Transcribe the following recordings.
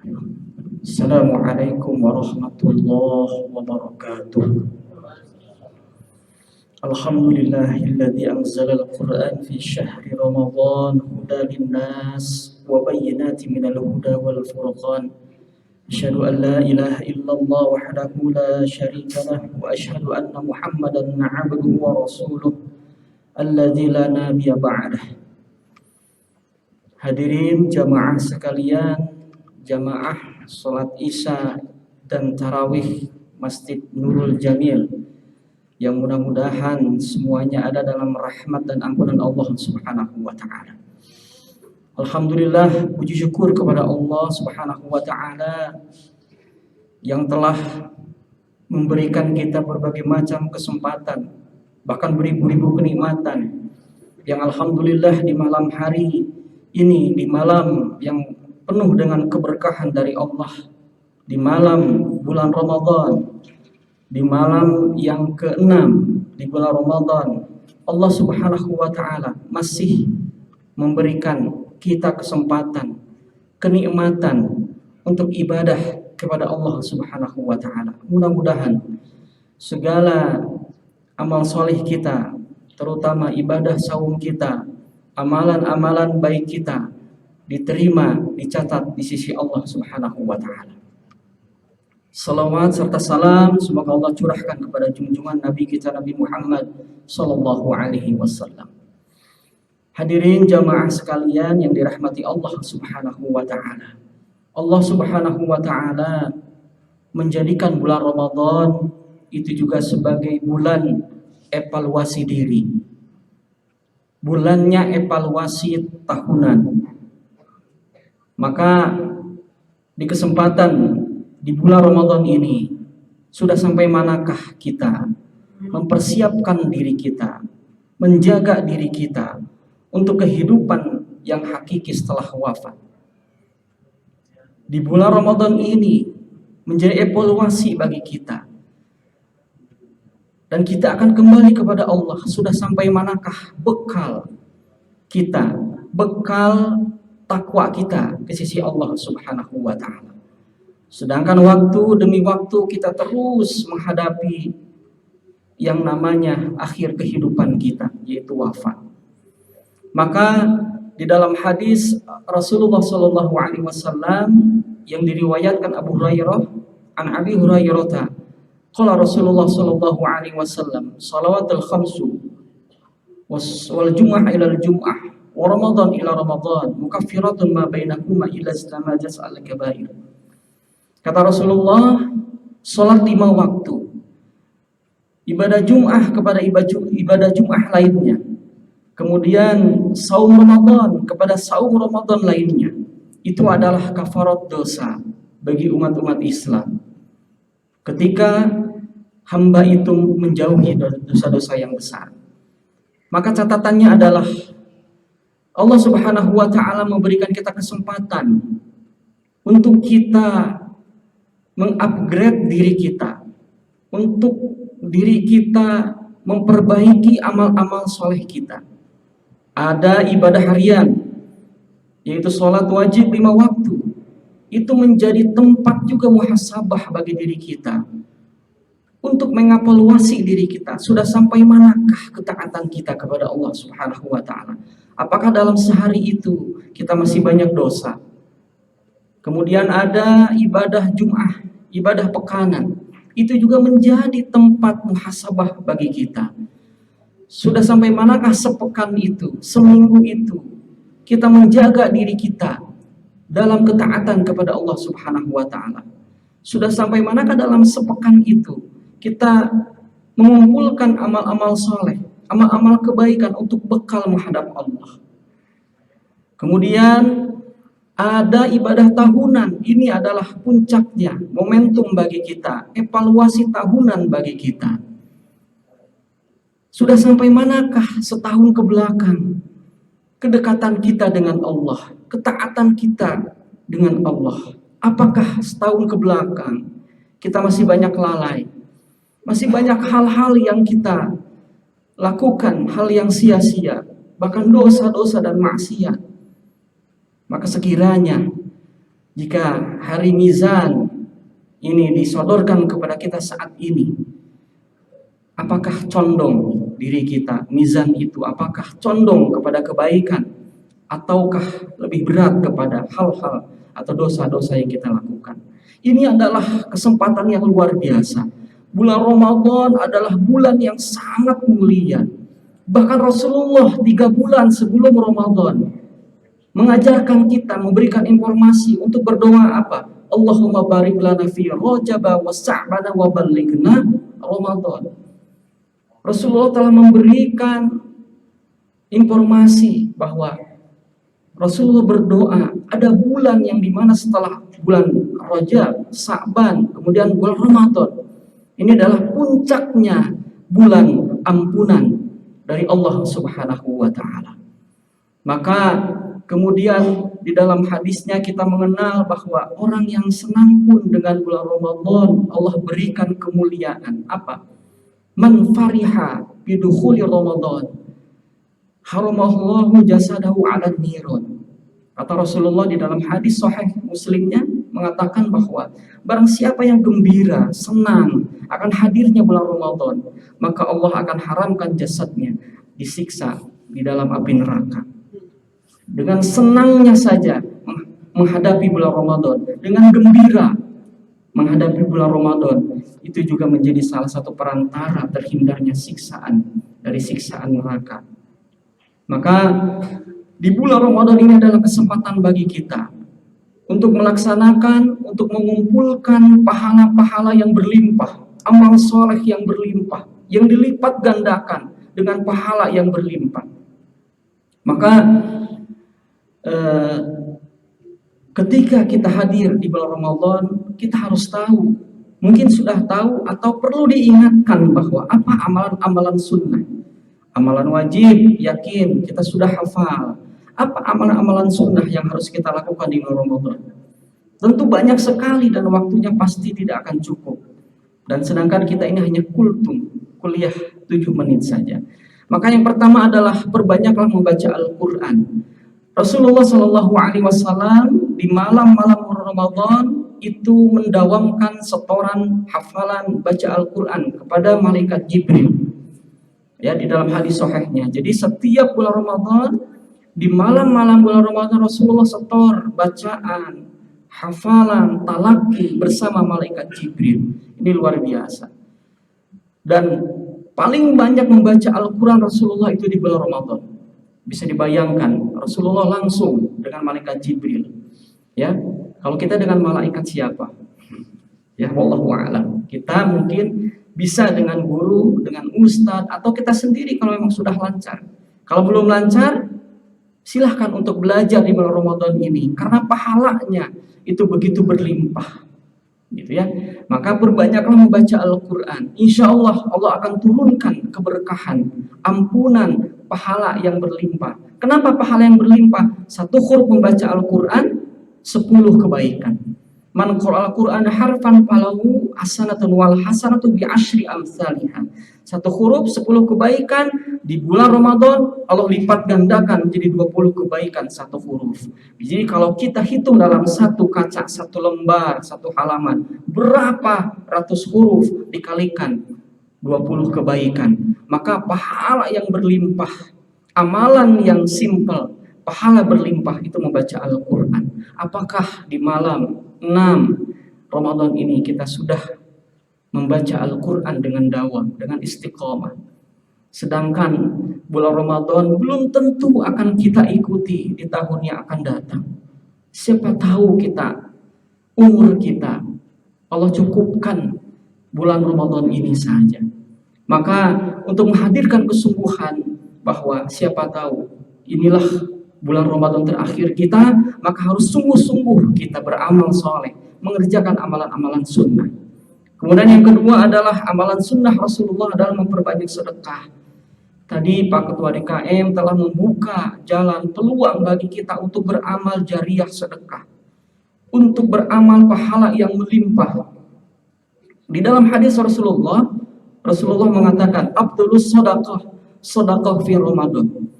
Assalamualaikum warahmatullahi wabarakatuh. Alhamdulillahilladzi anzalal Qur'an fi syahri Ramadan hudan linnas wa bayyinatin minal huda wal furqan. Asyhadu an la ilaha illallah wahdahu la syarika lah wa asyhadu anna Muhammadan 'abduhu wa rasuluh alladzi la nabiyya ba'dah. Hadirin jamaah sekalian, jamaah salat Isya dan tarawih Masjid Nurul Jamil, yang mudah-mudahan semuanya ada dalam rahmat dan ampunan Allah Subhanahu wa taala. Alhamdulillah, puji syukur kepada Allah Subhanahu wa taala yang telah memberikan kita berbagai macam kesempatan, bahkan beribu-ribu kenikmatan, yang alhamdulillah di malam hari ini, di malam yang penuh dengan keberkahan dari Allah, di malam bulan Ramadan, di malam yang ke-6 di bulan Ramadan, Allah Subhanahu wa taala masih memberikan kita kesempatan, kenikmatan untuk ibadah kepada Allah Subhanahu wa taala. Mudah-mudahan segala amal soleh kita, terutama ibadah saum kita, amalan-amalan baik kita diterima, dicatat di sisi Allah Subhanahu wa taala. Salawat serta salam semoga Allah curahkan kepada junjungan Nabi kita Nabi Muhammad sallallahu alaihi wasallam. Hadirin jamaah sekalian yang dirahmati Allah Subhanahu wa taala. Allah Subhanahu wa taala menjadikan bulan Ramadan itu juga sebagai bulan evaluasi diri. Bulannya evaluasi tahunan. Maka di kesempatan di bulan Ramadan ini sudah sampai manakah kita mempersiapkan diri kita, menjaga diri kita untuk kehidupan yang hakiki setelah wafat. Di bulan Ramadan ini menjadi evaluasi bagi kita. Dan kita akan kembali kepada Allah. Sudah sampai manakah bekal kita, bekal takwa kita ke sisi Allah Subhanahu wa taala. Sedangkan waktu demi waktu kita terus menghadapi yang namanya akhir kehidupan kita, yaitu wafat. Maka di dalam hadis Rasulullah sallallahu alaihi wasallam yang diriwayatkan Abu Hurairah, an Abi Hurairah, qala Rasulullah sallallahu alaihi wasallam, salawatul khamsu wal jum'ah ila al jum'ah wa Ramadan ila Ramadan mukaffiratun ma bainakuma illa istamajat al kabair. Kata Rasulullah, salat 5 waktu, ibadah Jum'ah kepada ibadah Jum'ah lainnya, kemudian saum Ramadan kepada saum Ramadan lainnya, itu adalah kafarat dosa bagi umat-umat Islam ketika hamba itu menjauhi dosa-dosa yang besar. Maka catatannya adalah Allah Subhanahu wa taala memberikan kita kesempatan untuk kita mengupgrade diri kita, untuk diri kita memperbaiki amal-amal soleh kita. Ada ibadah harian, yaitu sholat wajib 5 waktu. Itu menjadi tempat juga muhasabah bagi diri kita, untuk mengevaluasi diri kita. Sudah sampai manakah ketaatan kita kepada Allah Subhanahu wa taala? Apakah dalam sehari itu kita masih banyak dosa? Kemudian ada ibadah Jum'ah, ibadah pekanan. Itu juga menjadi tempat muhasabah bagi kita. Sudah sampai manakah sepekan itu, seminggu itu, kita menjaga diri kita dalam ketaatan kepada Allah Subhanahu wa taala? Sudah sampai manakah dalam sepekan itu kita mengumpulkan amal-amal soleh, amal-amal kebaikan untuk bekal menghadap Allah? Kemudian ada ibadah tahunan. Ini adalah puncaknya, momentum bagi kita, evaluasi tahunan bagi kita. Sudah sampai manakah setahun ke belakang kedekatan kita dengan Allah, ketaatan kita dengan Allah? Apakah setahun ke belakang kita masih banyak lalai, masih banyak hal-hal yang kita lakukan, hal yang sia-sia, bahkan dosa-dosa dan maksiat? Maka sekiranya Jika hari mizan ini disodorkan kepada kita saat ini, apakah condong diri kita mizan itu, apakah condong kepada kebaikan ataukah lebih berat kepada hal-hal atau dosa-dosa yang kita lakukan? Ini adalah kesempatan yang luar biasa. Bulan Ramadan adalah bulan yang sangat mulia. Bahkan Rasulullah 3 bulan sebelum Ramadan mengajarkan kita, memberikan informasi untuk berdoa apa? Allahumma barik lana fi Rajab wa Sya'ban wa ballighna Ramadan. Rasulullah telah memberikan informasi bahwa Rasulullah berdoa ada bulan yang dimana setelah bulan Rajab, Sya'ban, kemudian bulan Ramadan. Ini adalah puncaknya bulan ampunan dari Allah Subhanahu wa Ta'ala. Maka kemudian di dalam hadisnya kita mengenal bahwa orang yang senang pun dengan bulan Ramadan, Allah berikan kemuliaan. Apa? Man fariha bidukhuli Ramadan haramallahu jasadahu 'alan niron. Kata Rasulullah di dalam hadis sahih Muslimnya mengatakan bahwa barang siapa yang gembira, senang akan hadirnya bulan Ramadan, maka Allah akan haramkan jasadnya disiksa di dalam api neraka. Dengan senangnya saja menghadapi bulan Ramadan, dengan gembira menghadapi bulan Ramadan, itu juga menjadi salah satu perantara terhindarnya siksaan dari siksaan neraka. Maka di bulan Ramadan ini adalah kesempatan bagi kita untuk melaksanakan, untuk mengumpulkan pahala-pahala yang berlimpah, amal soleh yang berlimpah, yang dilipat gandakan dengan pahala yang berlimpah. Maka ketika kita hadir di bulan Ramadan, kita harus tahu, mungkin sudah tahu atau perlu diingatkan bahwa apa amalan-amalan sunnah. Amalan wajib, yakin kita sudah hafal. Apa amalan-amalan sunnah yang harus kita lakukan di bulan Ramadan? Tentu banyak sekali dan waktunya pasti tidak akan cukup. Dan sedangkan kita ini hanya kuliah 7 menit saja. Maka yang pertama adalah perbanyaklah membaca Al-Quran. Rasulullah SAW di malam-malam Ramadan itu mendawamkan setoran hafalan baca Al-Quran kepada malaikat Jibril. Ya, di dalam hadis sahihnya. Jadi setiap bulan Ramadan, di malam-malam bulan Ramadan Rasulullah setor bacaan, hafalan, talaki bersama malaikat Jibril. Ini luar biasa. Dan paling banyak membaca Al-Quran Rasulullah itu di bulan Ramadan. Bisa dibayangkan Rasulullah langsung dengan malaikat Jibril. Ya, kalau kita dengan malaikat siapa? Ya, wallahu a'lam. Kita mungkin bisa dengan guru, dengan ustadz, atau kita sendiri kalau memang sudah lancar. Kalau belum lancar, silahkan untuk belajar di bulan Ramadan ini, karena pahalanya itu begitu berlimpah, gitu ya. Maka perbanyaklah membaca Al-Quran. Insya Allah Allah akan turunkan keberkahan, ampunan, pahala yang berlimpah. Kenapa pahala yang berlimpah? 1 huruf membaca Al-Quran, 10 kebaikan. Man qara'a al-Qur'an harfan falahu hasanatun wal hasanatu bi asyri amsalihha. 1 huruf 10 kebaikan. Di bulan Ramadan Allah lipat gandakan menjadi 20 kebaikan 1 huruf. Jadi kalau kita hitung dalam 1 kaca, 1 lembar, 1 halaman, berapa ratus huruf dikalikan 20 kebaikan, maka pahala yang berlimpah, amalan yang simple, pahala berlimpah itu membaca Al-Quran. Apakah di malam 6 Ramadan ini kita sudah membaca Al-Quran dengan dawam, dengan istiqomah? Sedangkan bulan Ramadan belum tentu akan kita ikuti di tahun yang akan datang. Siapa tahu kita, umur kita, Allah cukupkan bulan Ramadan ini saja. Maka untuk menghadirkan kesungguhan bahwa siapa tahu inilah bulan Ramadan terakhir kita, maka harus sungguh-sungguh kita beramal soleh, mengerjakan amalan-amalan sunnah. Kemudian yang kedua adalah amalan sunnah Rasulullah adalah memperbanyak sedekah. Tadi Pak Ketua DKM telah membuka jalan peluang bagi kita untuk beramal jariah sedekah, untuk beramal pahala yang melimpah. Di dalam hadis Rasulullah mengatakan, Abdulus sedekah fi Ramadan.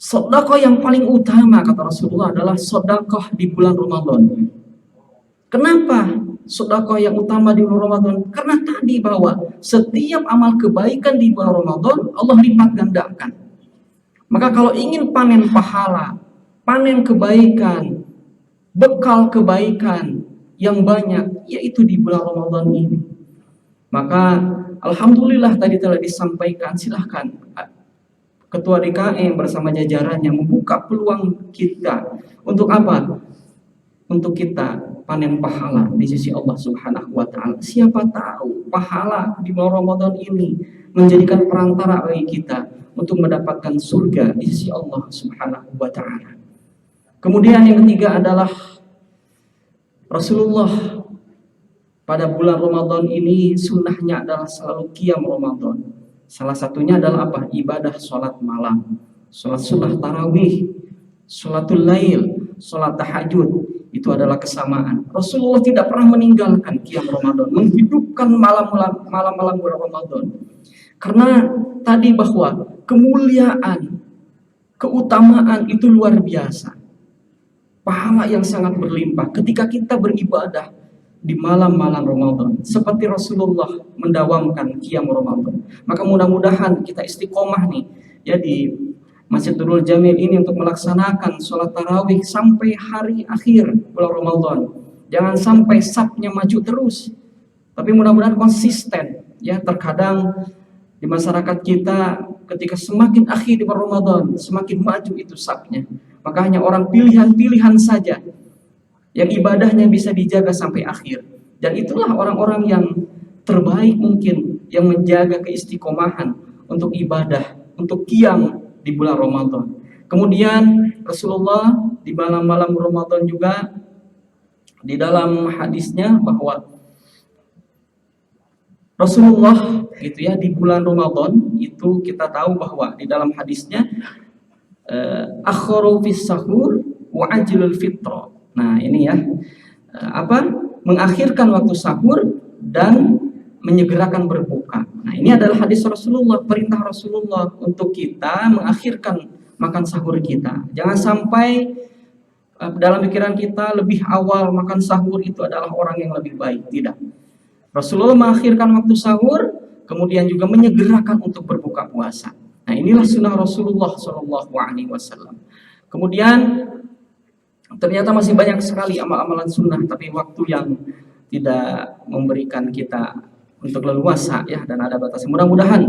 Sedekah yang paling utama kata Rasulullah adalah sedekah di bulan Ramadan. Kenapa sedekah yang utama di bulan Ramadan? Karena tadi bahwa setiap amal kebaikan di bulan Ramadan Allah lipat gandakan. Maka kalau ingin panen pahala, panen kebaikan, bekal kebaikan yang banyak, yaitu di bulan Ramadan ini. Maka alhamdulillah tadi telah disampaikan, silahkan Ketua DKM bersama jajarannya membuka peluang kita untuk apa? Untuk kita panen pahala di sisi Allah Subhanahu wa taala. Siapa tahu pahala di bulan Ramadan ini menjadikan perantara bagi kita untuk mendapatkan surga di sisi Allah Subhanahu wa taala. Kemudian yang ketiga adalah Rasulullah pada bulan Ramadan ini sunnahnya adalah selalu qiyam Ramadan. Salah satunya adalah apa? Ibadah sholat malam, sholat sunnah tarawih, sholatul lail, sholat tahajud. Itu adalah kesamaan. Rasulullah tidak pernah meninggalkan qiyam Ramadan, menghidupkan malam-malam bulan Ramadan. Karena tadi bahwa kemuliaan, keutamaan itu luar biasa. Pahala yang sangat berlimpah ketika kita beribadah di malam-malam Ramadan, seperti Rasulullah mendawamkan qiyam Ramadan. Maka mudah-mudahan kita istiqomah nih ya di Masjid Nurul Jamil ini untuk melaksanakan sholat tarawih sampai hari akhir bulan Ramadan. Jangan sampai sapnya maju terus, tapi mudah-mudahan konsisten ya. Terkadang di masyarakat kita ketika semakin akhir di bulan Ramadan semakin maju itu sapnya, maka hanya orang pilihan-pilihan saja yang ibadahnya bisa dijaga sampai akhir. Dan itulah orang-orang yang terbaik mungkin yang menjaga keistiqomahan untuk ibadah, untuk qiyam di bulan Ramadan. Kemudian Rasulullah di malam-malam Ramadan juga di dalam hadisnya bahwa Rasulullah gitu ya di bulan Ramadan itu kita tahu bahwa di dalam hadisnya akharu fis sahur wa ajlul fitra. Nah ini ya mengakhirkan waktu sahur dan menyegerakan berbuka. Nah ini adalah hadis Rasulullah, perintah Rasulullah untuk kita mengakhirkan makan sahur kita. Jangan sampai dalam pikiran kita lebih awal makan sahur itu adalah orang yang lebih baik. Tidak. Rasulullah mengakhirkan waktu sahur, kemudian juga menyegerakan untuk berbuka puasa. Nah inilah sunnah Rasulullah SAW. Kemudian ternyata masih banyak sekali amal-amalan sunnah, tapi waktu yang tidak memberikan kita untuk leluasa ya, dan ada batasnya. Mudah-mudahan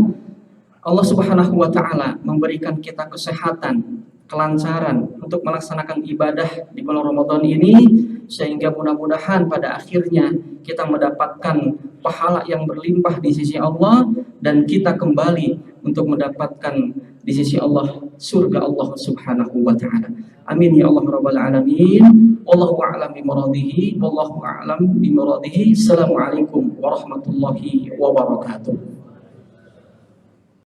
Allah Subhanahu wa taala memberikan kita kesehatan, kelancaran untuk melaksanakan ibadah di bulan Ramadan ini, sehingga mudah-mudahan pada akhirnya kita mendapatkan pahala yang berlimpah di sisi Allah dan kita kembali untuk mendapatkan di sisi Allah surga Allah Subhanahu wa taala. Amin ya Allah rabbal alamin. Wallahu a'lam bimuradihi. Wallahu a'lam bimuradihi. Assalamualaikum warahmatullahi wabarakatuh.